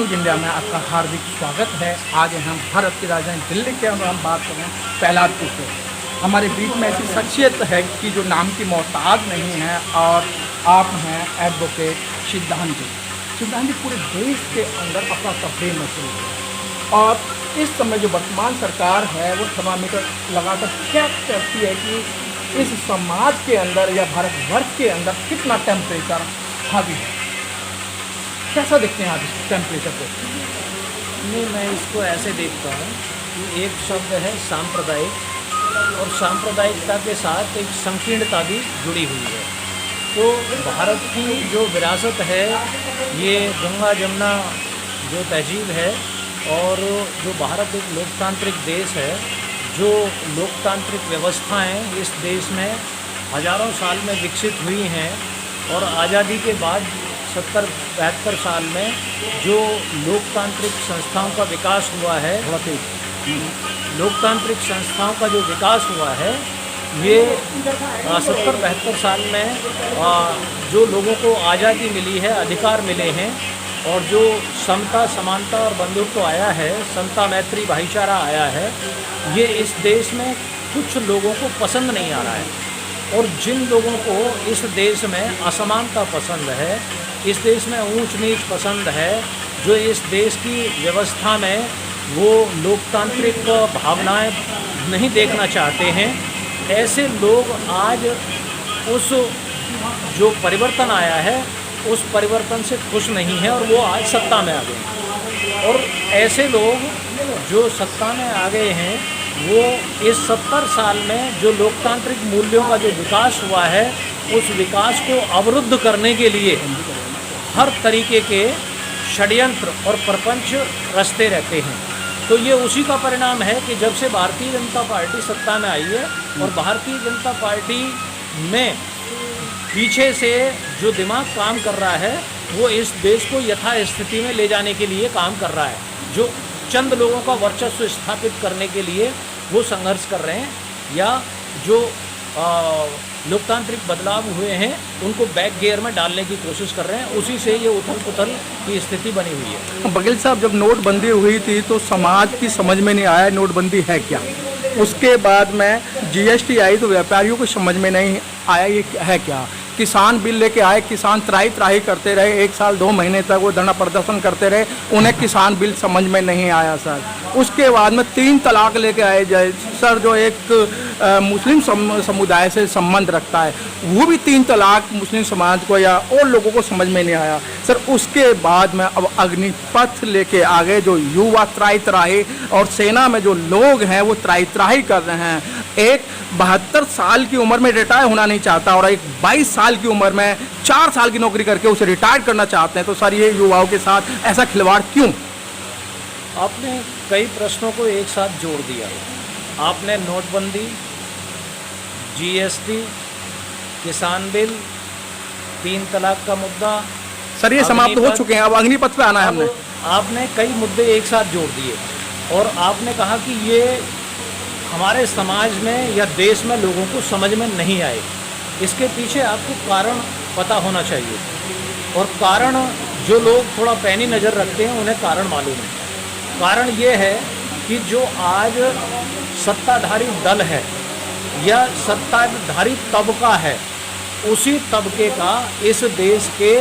News India में आपका हार्दिक स्वागत है। आज हम भारत की राजधानी दिल्ली के अंदर हम बात करें प्रहलादपुर से। हमारे बीच में ऐसी शख्सियत है कि जो नाम की मोहताज नहीं है, और आप हैं एडवोकेट सिद्धांत जी। सिद्धांत जी पूरे देश के अंदर अपना तफरीह मशहूर है, और इस समय जो वर्तमान सरकार है वो थर्मामीटर लगाकर चेक करती है कि इस समाज के अंदर या भारतवर्ष के अंदर कितना टेम्परेचर हावी है। कैसा देखते हैं आप इस टेम्परेचर को? नहीं, मैं इसको ऐसे देखता हूँ कि एक शब्द है सांप्रदायिक, और सांप्रदायिकता के साथ एक संकीर्णता भी जुड़ी हुई है। तो भारत की जो विरासत है, ये गंगा जमुना जो तहजीब है, और जो भारत एक लोकतांत्रिक देश है, जो लोकतांत्रिक व्यवस्थाएं इस देश में हज़ारों साल में विकसित हुई हैं, और आज़ादी के बाद 70-72 साल में जो लोकतांत्रिक संस्थाओं का विकास हुआ है, लोकतांत्रिक संस्थाओं का जो विकास हुआ है, ये 70-72 साल में जो लोगों को आज़ादी मिली है, अधिकार मिले हैं, और जो समता, समानता और बंधुत्व आया है, समता, मैत्री, भाईचारा आया है, ये इस देश में कुछ लोगों को पसंद नहीं आ रहा है। और जिन लोगों को इस देश में असमानता पसंद है, इस देश में ऊंच नीच पसंद है, जो इस देश की व्यवस्था में वो लोकतांत्रिक भावनाएं नहीं देखना चाहते हैं, ऐसे लोग आज उस जो परिवर्तन आया है उस परिवर्तन से खुश नहीं हैं, और वो आज सत्ता में आ गए हैं। और ऐसे लोग जो सत्ता में आ गए हैं, वो इस 70 साल में जो लोकतांत्रिक मूल्यों का जो विकास हुआ है, उस विकास को अवरुद्ध करने के लिए हर तरीके के षड्यंत्र और प्रपंच रचते रहते हैं। तो ये उसी का परिणाम है कि जब से भारतीय जनता पार्टी सत्ता में आई है, और भारतीय जनता पार्टी में पीछे से जो दिमाग काम कर रहा है, वो इस देश को यथास्थिति में ले जाने के लिए काम कर रहा है। जो चंद लोगों का वर्चस्व स्थापित करने के लिए वो संघर्ष कर रहे हैं, या जो लोकतांत्रिक बदलाव हुए हैं उनको बैक गियर में डालने की कोशिश कर रहे हैं। उसी से ये उथल पुथल की स्थिति बनी हुई है। बघेल साहब, जब नोटबंदी हुई थी तो समाज की समझ में नहीं आया नोटबंदी है क्या। उसके बाद में जीएसटी आई तो व्यापारियों को समझ में नहीं आया ये है क्या। किसान बिल लेके आए, किसान त्राही करते रहे, 1 साल 2 महीने तक वो धरना प्रदर्शन करते रहे, उन्हें किसान बिल समझ में नहीं आया सर। उसके बाद में 3 तलाक लेके आए सर, जो एक मुस्लिम समुदाय से संबंध रखता है, वो भी 3 तलाक मुस्लिम समाज को या और लोगों को समझ में नहीं आया सर। उसके बाद में अब अग्निपथ लेके आ गए, जो युवा त्राही, और सेना में जो लोग हैं वो त्राही कर रहे हैं। एक 72 साल की उम्र में रिटायर होना नहीं चाहता, और एक 22 साल की उम्र में 4 साल की नौकरी करके उसे रिटायर करना चाहते हैं। तो सर, ये युवाओं के साथ ऐसा खिलवाड़ क्यों? आपने कई प्रश्नों को एक साथ जोड़ दिया। आपने नोटबंदी, जीएसटी, किसान बिल, 3 तलाक का मुद्दा, सर ये समाप्त हो चुके हैं, अब अग्निपथ पे आना है हमने। आपने कई मुद्दे एक साथ जोड़ दिए, और आपने कहा कि ये हमारे समाज में या देश में लोगों को समझ में नहीं आए। इसके पीछे आपको कारण पता होना चाहिए, और कारण जो लोग थोड़ा पैनी नज़र रखते हैं उन्हें कारण मालूम है। कारण ये है कि जो आज सत्ताधारी दल है या सत्ताधारी तबका है, उसी तबके का इस देश के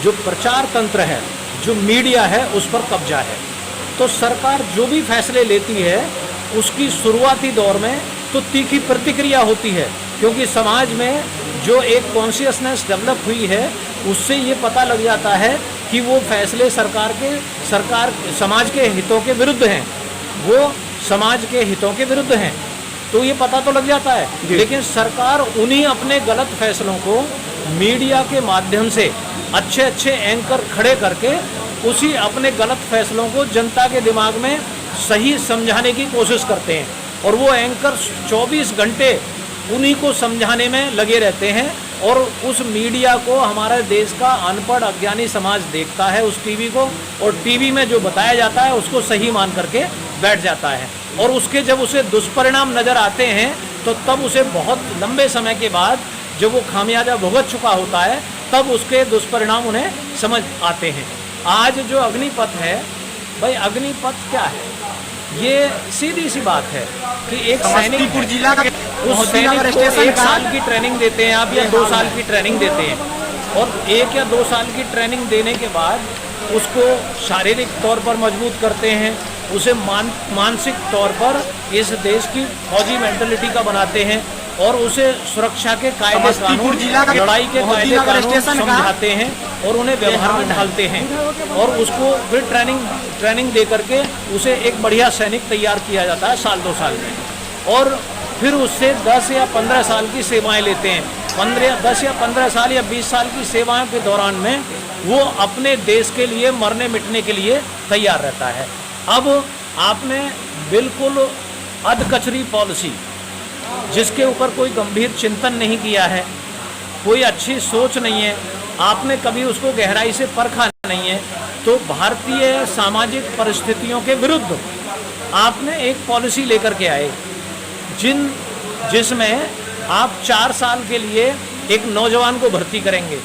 जो प्रचार तंत्र है, जो मीडिया है, उस पर कब्जा है। तो सरकार जो भी फैसले लेती है, उसकी शुरुआती दौर में तो तीखी प्रतिक्रिया होती है, क्योंकि समाज में जो एक कॉन्शियसनेस डेवलप हुई है, उससे ये पता लग जाता है कि वो फैसले सरकार समाज के हितों के विरुद्ध हैं, वो समाज के हितों के विरुद्ध हैं। तो ये पता तो लग जाता है, लेकिन सरकार उन्हीं अपने गलत फैसलों को मीडिया के माध्यम से अच्छे एंकर खड़े करके उसी अपने गलत फैसलों को जनता के दिमाग में सही समझाने की कोशिश करते हैं, और वो एंकर 24 घंटे उन्हीं को समझाने में लगे रहते हैं। और उस मीडिया को हमारे देश का अनपढ़ अज्ञानी समाज देखता है, उस टीवी को, और टीवी में जो बताया जाता है उसको सही मान करके बैठ जाता है। और उसके जब उसे दुष्परिणाम नज़र आते हैं, तो तब उसे बहुत लंबे समय के बाद जब वो खामियाजा भुगत चुका होता है, तब उसके दुष्परिणाम उन्हें समझ आते हैं। आज जो अग्निपथ है, भाई अग्निपथ क्या है? ये सीधी सी बात है कि एक सैनिक समस्तीपुर जिला का उस सैनिक को 1 साल की ट्रेनिंग देते हैं आप, या 2 साल की ट्रेनिंग देते हैं, और 1 या 2 साल की ट्रेनिंग देने के बाद उसको शारीरिक तौर पर मजबूत करते हैं, उसे मानसिक तौर पर इस देश की फौजी मेंटलिटी का बनाते हैं, और उसे सुरक्षा के कायदे कानून, लड़ाई के कायदे कानून समझाते हैं और उन्हें व्यवहार में ढालते हैं, और उसको फिर ट्रेनिंग दे करके उसे एक बढ़िया सैनिक तैयार किया जाता है साल 2 साल में, और फिर उससे 10 या 15 साल की सेवाएं लेते हैं। 10 या 15 साल या 20 साल की सेवाओं के दौरान में वो अपने देश के लिए मरने मिटने के लिए तैयार रहता है। अब आपने बिल्कुल अधकचरी पॉलिसी, जिसके ऊपर कोई गंभीर चिंतन नहीं किया है, कोई अच्छी सोच नहीं है, आपने कभी उसको गहराई से परखा नहीं है, तो भारतीय सामाजिक परिस्थितियों के विरुद्ध आपने एक पॉलिसी लेकर के आए, जिसमें आप 4 साल के लिए एक नौजवान को भर्ती करेंगे।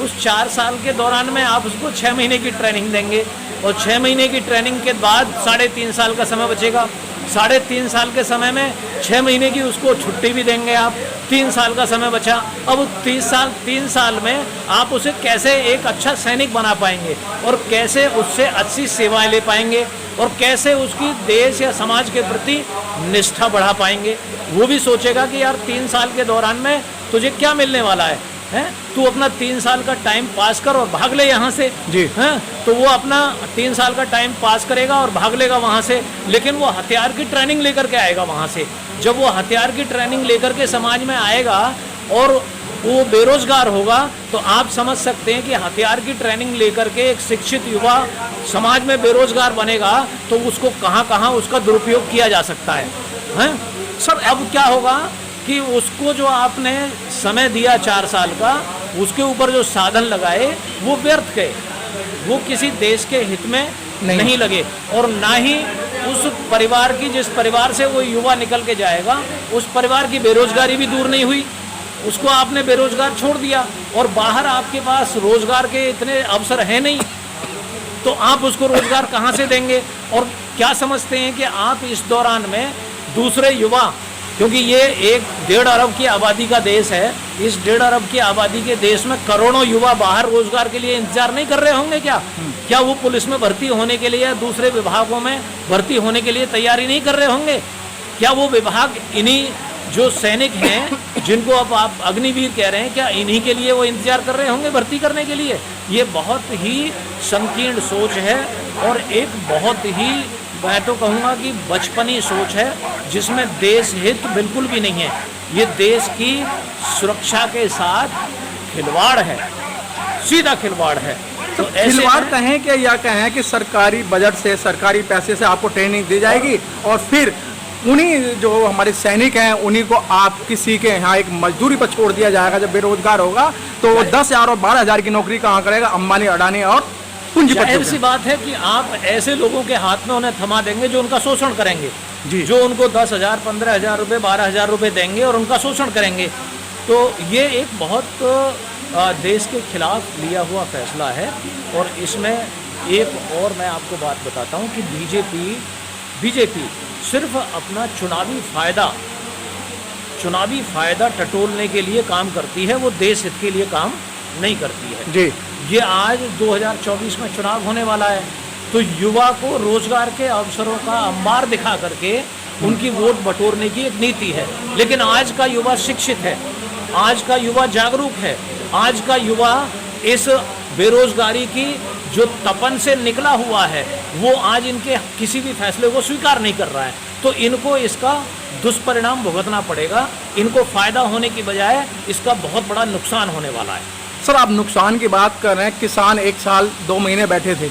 उस 4 साल के दौरान में आप उसको 6 महीने की ट्रेनिंग देंगे, और 6 महीने की ट्रेनिंग के बाद 3.5 साल का समय बचेगा। 3.5 साल के समय में 6 महीने की उसको छुट्टी भी देंगे आप, 3 साल का समय बचा। अब 3 साल में आप उसे कैसे एक अच्छा सैनिक बना पाएंगे, और कैसे उससे अच्छी सेवाएं ले पाएंगे, और कैसे उसकी देश या समाज के प्रति निष्ठा बढ़ा पाएंगे। वो भी सोचेगा कि यार 3 साल के दौरान में तुझे क्या मिलने वाला है, हैं? तू अपना 3 साल का टाइम पास कर और भाग ले यहाँ से जी, हैं? तो वो अपना 3 साल का टाइम पास करेगा और भाग लेगा वहाँ से, लेकिन वो हथियार की ट्रेनिंग लेकर के आएगा वहाँ से। जब वो हथियार की ट्रेनिंग लेकर के समाज में आएगा और वो बेरोजगार होगा, तो आप समझ सकते हैं कि हथियार की ट्रेनिंग लेकर के एक शिक्षित युवा समाज में बेरोजगार बनेगा, तो उसको कहाँ कहाँ उसका दुरुपयोग किया जा सकता है, हैं? सर अब क्या होगा कि उसको जो आपने समय दिया 4 साल का, उसके ऊपर जो साधन लगाए वो व्यर्थ गए, वो किसी देश के हित में नहीं लगे, और ना ही उस परिवार की, जिस परिवार से वो युवा निकल के जाएगा, उस परिवार की बेरोजगारी भी दूर नहीं हुई। उसको आपने बेरोजगार छोड़ दिया, और बाहर आपके पास रोजगार के इतने अवसर हैं नहीं, तो आप उसको रोजगार कहाँ से देंगे? और क्या समझते हैं कि आप इस दौरान में दूसरे युवा, क्योंकि ये 1.5 अरब की आबादी का देश है, इस 1.5 अरब की आबादी के देश में करोड़ों युवा बाहर रोजगार के लिए इंतजार नहीं कर रहे होंगे क्या? क्या वो पुलिस में भर्ती होने के लिए या दूसरे विभागों में भर्ती होने के लिए तैयारी नहीं कर रहे होंगे? क्या वो विभाग इन्हीं जो सैनिक हैं, जिनको अब आप अग्निवीर कह रहे हैं, क्या इन्हीं के लिए वो इंतजार कर रहे होंगे भर्ती करने के लिए? ये बहुत ही संकीर्ण सोच है, और एक बहुत ही, मैं तो कहूँगा कि बचपनी सोच है, जिसमें देश हित बिल्कुल भी नहीं है। ये देश की सुरक्षा के साथ खिलवाड़ है, सीधा खिलवाड़ है। तो खिलवाड़ कहें कि या कहें कि सरकारी बजट से, सरकारी पैसे से आपको ट्रेनिंग दी जाएगी, और फिर उन्हीं जो हमारे सैनिक हैं उन्हीं को आप किसी के यहाँ एक मजदूरी पर छोड़ दिया जाएगा। जब बेरोजगार होगा तो वो 10,000 और 12,000 की नौकरी कहाँ करेगा? अंबानी, अडानी और पूंजीपति। जाहिर सी बात है कि आप ऐसे लोगों के हाथ में उन्हें थमा देंगे जो उनका शोषण करेंगे जी, जो उनको 10,000, 15,000 रुपये, 12,000 रुपये देंगे और उनका शोषण करेंगे। तो ये एक बहुत देश के खिलाफ लिया हुआ फैसला है। और इसमें एक और मैं आपको बात बताता हूँ कि बीजेपी सिर्फ अपना चुनावी फ़ायदा टटोलने के लिए काम करती है, वो देश हित के लिए काम नहीं करती है जी। ये आज 2024 में चुनाव होने वाला है, तो युवा को रोजगार के अवसरों का अंबार दिखा करके उनकी वोट बटोरने की एक नीति है। लेकिन आज का युवा शिक्षित है, आज का युवा जागरूक है, आज का युवा इस बेरोजगारी की जो तपन से निकला हुआ है, वो आज इनके किसी भी फैसले को स्वीकार नहीं कर रहा है। तो इनको इसका दुष्परिणाम भुगतना पड़ेगा, इनको फ़ायदा होने की बजाय इसका बहुत बड़ा नुकसान होने वाला है। सर आप नुकसान की बात कर रहे हैं, किसान 1 साल 2 महीने बैठे थे,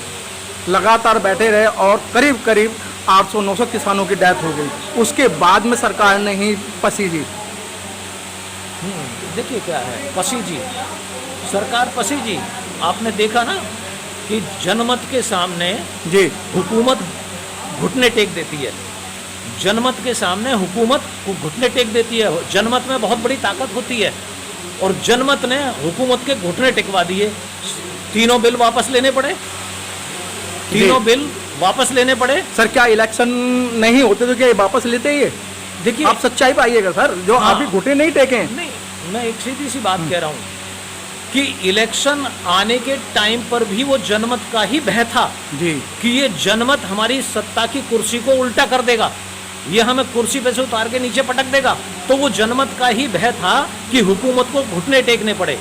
लगातार बैठे रहे, और करीब 800-900 किसानों की डेथ हो गई। उसके बाद में सरकार ने ही पसीजी। देखिए क्या है पसीजी, सरकार पसीजी। आपने देखा ना कि जनमत के सामने जी, हुकूमत घुटने टेक देती है, जनमत के सामने हुकूमत को घुटने टेक देती है। जनमत में बहुत बड़ी ताकत होती है, और जनमत ने हुकूमत के घुटने टिकवा दिए। 3 बिल वापस लेने पड़े, तीनों बिल वापस लेने पड़े। सर क्या इलेक्शन नहीं होते तो क्या ये वापस लेते ही है? देखिए आप सच्चाई पाइएगा सर, जो हाँ। अभी घुटे नहीं टेके हैं। नहीं, मैं एक सीधी सी बात कह रहा हूँ कि इलेक्शन आने के टाइम पर भी वो जनमत का ही भय था जी कि ये जनमत हमारी सत्ता की कुर्सी को उल्टा कर देगा, ये हमें कुर्सी पे से उतार के नीचे पटक देगा। तो वो जनमत का ही भय था कि हुकूमत को घुटने टेकने पड़े।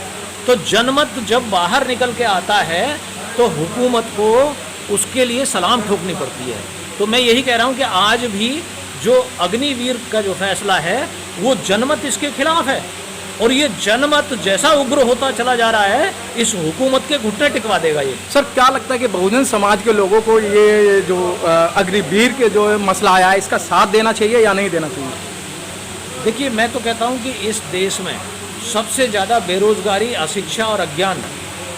तो जनमत जब बाहर निकल के आता है तो हुकूमत को उसके लिए सलाम ठोकनी पड़ती है। तो मैं यही कह रहा हूँ कि आज भी जो अग्निवीर का जो फैसला है वो जनमत इसके खिलाफ है, और ये जनमत जैसा उग्र होता चला जा रहा है इस हुकूमत के घुटने टिकवा देगा ये। सर क्या लगता है कि बहुजन समाज के लोगों को ये जो अग्निवीर के जो मसला आया है इसका साथ देना चाहिए या नहीं देना चाहिए? देखिए मैं तो कहता हूँ कि इस देश में सबसे ज़्यादा बेरोजगारी, अशिक्षा और अज्ञान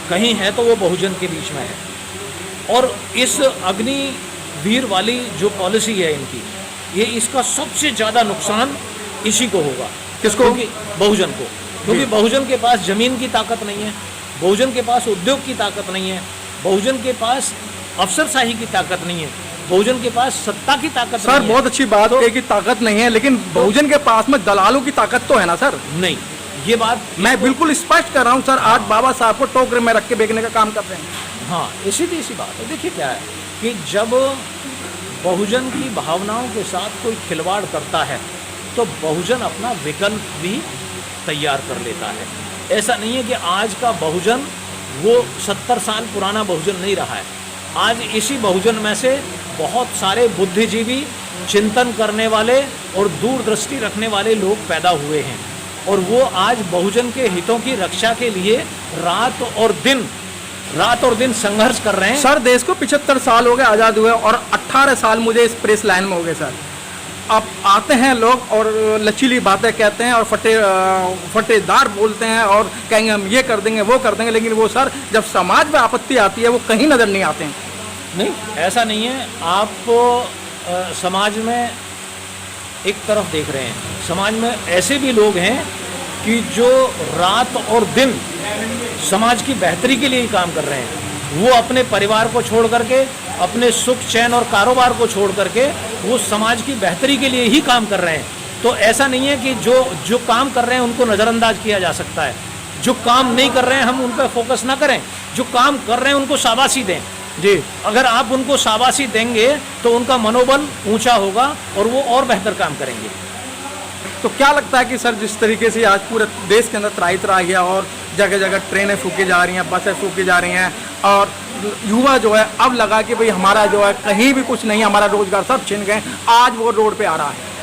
कहीं है तो वो बहुजन के बीच में है, और इस अग्निवीर वाली जो पॉलिसी है इनकी, ये इसका सबसे ज़्यादा नुकसान इसी को होगा। किसको? क्योंकि बहुजन को, क्योंकि बहुजन के पास ज़मीन की ताकत नहीं है, बहुजन के पास उद्योग की ताकत नहीं है, बहुजन के पास अफसरशाही की ताकत नहीं है, बहुजन के पास सत्ता की ताकत सर नहीं है। बहुत अच्छी बात है कि ताकत नहीं है, लेकिन बहुजन के पास में दलालों की ताकत तो है ना सर। नहीं, ये बात मैं बिल्कुल स्पष्ट कर रहा हूँ सर, आज बाबा साहब को टोकरे में रख के बेचने का काम कर रहे हैं। हाँ, इसी बात है। देखिए क्या है कि जब बहुजन की भावनाओं के साथ कोई खिलवाड़ करता है तो बहुजन अपना विकल्प भी तैयार कर लेता है। ऐसा नहीं है कि आज का बहुजन वो 70 साल पुराना बहुजन नहीं रहा है। आज इसी बहुजन में से बहुत सारे बुद्धिजीवी, चिंतन करने वाले और दूरदृष्टि रखने वाले लोग पैदा हुए हैं, और वो आज बहुजन के हितों की रक्षा के लिए रात और दिन संघर्ष कर रहे हैं। सर देश को 75 साल हो गए आज़ाद हुए और 18 साल मुझे इस प्रेस लाइन में हो गए सर। अब आते हैं लोग और लचीली बातें कहते हैं और फटेदार बोलते हैं और कहेंगे हम ये कर देंगे वो कर देंगे, लेकिन वो सर जब समाज में आपत्ति आती है वो कहीं नज़र नहीं आते हैं। नहीं, ऐसा नहीं है। आप समाज में एक तरफ देख रहे हैं, समाज में ऐसे भी लोग हैं कि जो रात और दिन समाज की बेहतरी के लिए ही काम कर रहे हैं। वो अपने परिवार को छोड़ करके, अपने सुख चैन और कारोबार को छोड़ करके वो समाज की बेहतरी के लिए ही काम कर रहे हैं। तो ऐसा नहीं है कि जो काम कर रहे हैं उनको नज़रअंदाज किया जा सकता है। जो काम नहीं कर रहे हैं हम उन पर फोकस ना करें, जो काम कर रहे हैं उनको शाबाशी दें। जी, अगर आप उनको शाबाशी देंगे तो उनका मनोबल ऊंचा होगा और वो और बेहतर काम करेंगे। तो क्या लगता है कि सर जिस तरीके से आज पूरे देश के अंदर त्राही त्राही है और जगह जगह ट्रेनें फूकी जा रही हैं, बसें फूकी जा रही हैं, और युवा जो है अब लगा कि भाई हमारा जो है कहीं भी कुछ नहीं, हमारा रोजगार सब छिन गए, आज वो रोड पे आ रहा है।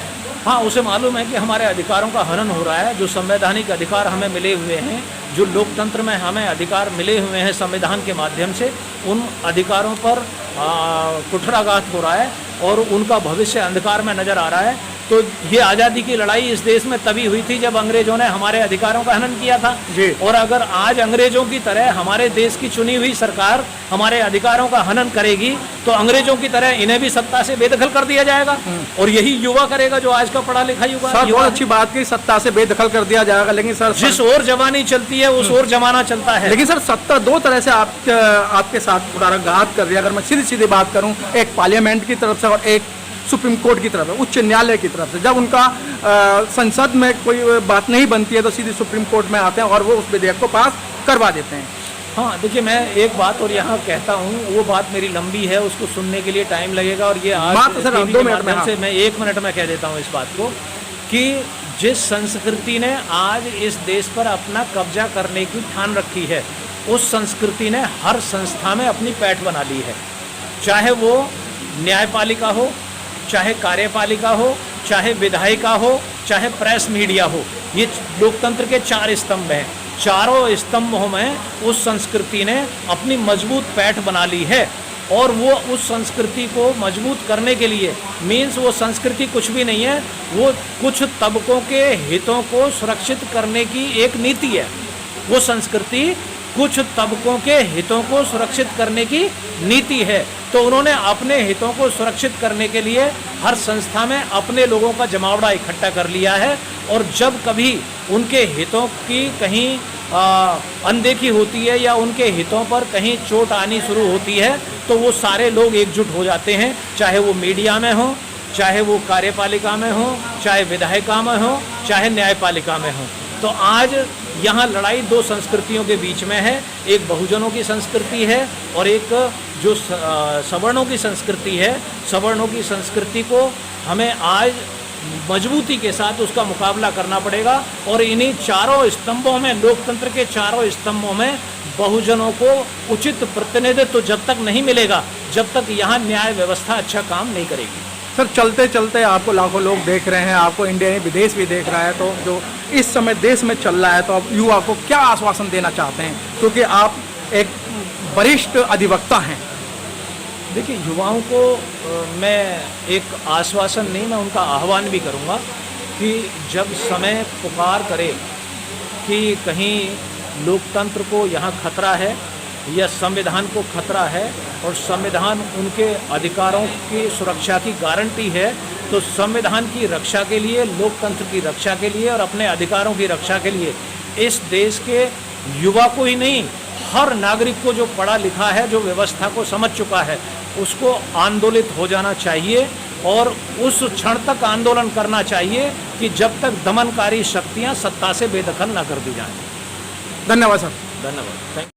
हाँ, उसे मालूम है कि हमारे अधिकारों का हनन हो रहा है। जो संवैधानिक अधिकार हमें मिले हुए हैं, जो लोकतंत्र में हमें अधिकार मिले हुए हैं संविधान के माध्यम से, उन अधिकारों पर कुठाराघात हो रहा है और उनका भविष्य अंधकार में नज़र आ रहा है। तो ये आज़ादी की लड़ाई इस देश में तभी हुई थी जब अंग्रेजों ने हमारे अधिकारों का हनन किया था जी। और अगर आज अंग्रेजों की तरह हमारे देश की चुनी हुई सरकार हमारे अधिकारों का हनन करेगी तो अंग्रेजों की तरह इन्हें भी सत्ता से बेदखल कर दिया जाएगा, और यही युवा करेगा जो आज का पढ़ा लिखा युवा। सर बहुत अच्छी बात की, सत्ता से बेदखल कर दिया जाएगा, लेकिन सर जिस ओर जवानी चलती है उस ओर जमाना चलता है। लेकिन सर सत्ता दो तरह से आपके साथ कुठाराघात कर रही है। अगर मैं सीधी सीधी बात करूं, एक पार्लियामेंट की तरफ से और एक सुप्रीम कोर्ट की तरफ है, उच्च न्यायालय की तरफ से। जब उनका संसद में कोई बात नहीं बनती है तो सीधे सुप्रीम कोर्ट में आते हैं और वो उस विधेयक को पास करवा देते हैं। हाँ, देखिए मैं एक बात और यहाँ कहता हूँ, वो बात मेरी लंबी है, उसको सुनने के लिए टाइम लगेगा, और ये आज सर 2 मिनट में से मैं 1 मिनट में कह देता हूँ इस बात को कि जिस संस्कृति ने आज इस देश पर अपना कब्जा करने की ठान रखी है, उस संस्कृति ने हर संस्था में अपनी पैठ बना ली है। चाहे वो न्यायपालिका हो, चाहे कार्यपालिका हो, चाहे विधायिका हो, चाहे प्रेस मीडिया हो, ये लोकतंत्र के 4 स्तंभ हैं। चारों स्तंभों में उस संस्कृति ने अपनी मजबूत पैठ बना ली है, और वो उस संस्कृति को मजबूत करने के लिए मीन्स वो संस्कृति कुछ भी नहीं है, वो कुछ तबकों के हितों को सुरक्षित करने की एक नीति है। वो संस्कृति कुछ तबकों के हितों को सुरक्षित करने की नीति है। तो उन्होंने अपने हितों को सुरक्षित करने के लिए हर संस्था में अपने लोगों का जमावड़ा इकट्ठा कर लिया है, और जब कभी उनके हितों की कहीं अनदेखी होती है या उनके हितों पर कहीं चोट आनी शुरू होती है तो वो सारे लोग एकजुट हो जाते हैं, चाहे वो मीडिया में हो, चाहे वो कार्यपालिका में हो, चाहे विधायिका में हो, चाहे न्यायपालिका में हो। तो आज यहाँ लड़ाई दो संस्कृतियों के बीच में है, एक बहुजनों की संस्कृति है और एक जो सवर्णों की संस्कृति है। सवर्णों की संस्कृति को हमें आज मजबूती के साथ उसका मुकाबला करना पड़ेगा और इन्हीं चारों स्तंभों में, लोकतंत्र के चारों स्तंभों में बहुजनों को उचित प्रतिनिधित्व जब तक नहीं मिलेगा, जब तक यहाँ न्याय व्यवस्था अच्छा काम नहीं करेगी। सर, चलते चलते आपको लाखों लोग देख रहे हैं, आपको इंडिया में विदेश भी देख रहा है, तो जो इस समय देश में चल रहा है, तो आप युवा को क्या आश्वासन देना चाहते हैं, क्योंकि आप एक वरिष्ठ अधिवक्ता हैं? देखिए, युवाओं को मैं एक आश्वासन नहीं, मैं उनका आह्वान भी करूंगा कि जब समय पुकार करे कि कहीं लोकतंत्र को यहाँ खतरा है या संविधान को खतरा है और संविधान उनके अधिकारों की सुरक्षा की गारंटी है, तो संविधान की रक्षा के लिए, लोकतंत्र की रक्षा के लिए और अपने अधिकारों की रक्षा के लिए इस देश के युवा को ही नहीं, हर नागरिक को जो पढ़ा लिखा है, जो व्यवस्था को समझ चुका है, उसको आंदोलित हो जाना चाहिए और उस क्षण तक आंदोलन करना चाहिए कि जब तक दमनकारी शक्तियां सत्ता से बेदखल न कर दी जाएं। धन्यवाद सर। धन्यवाद। Thank you.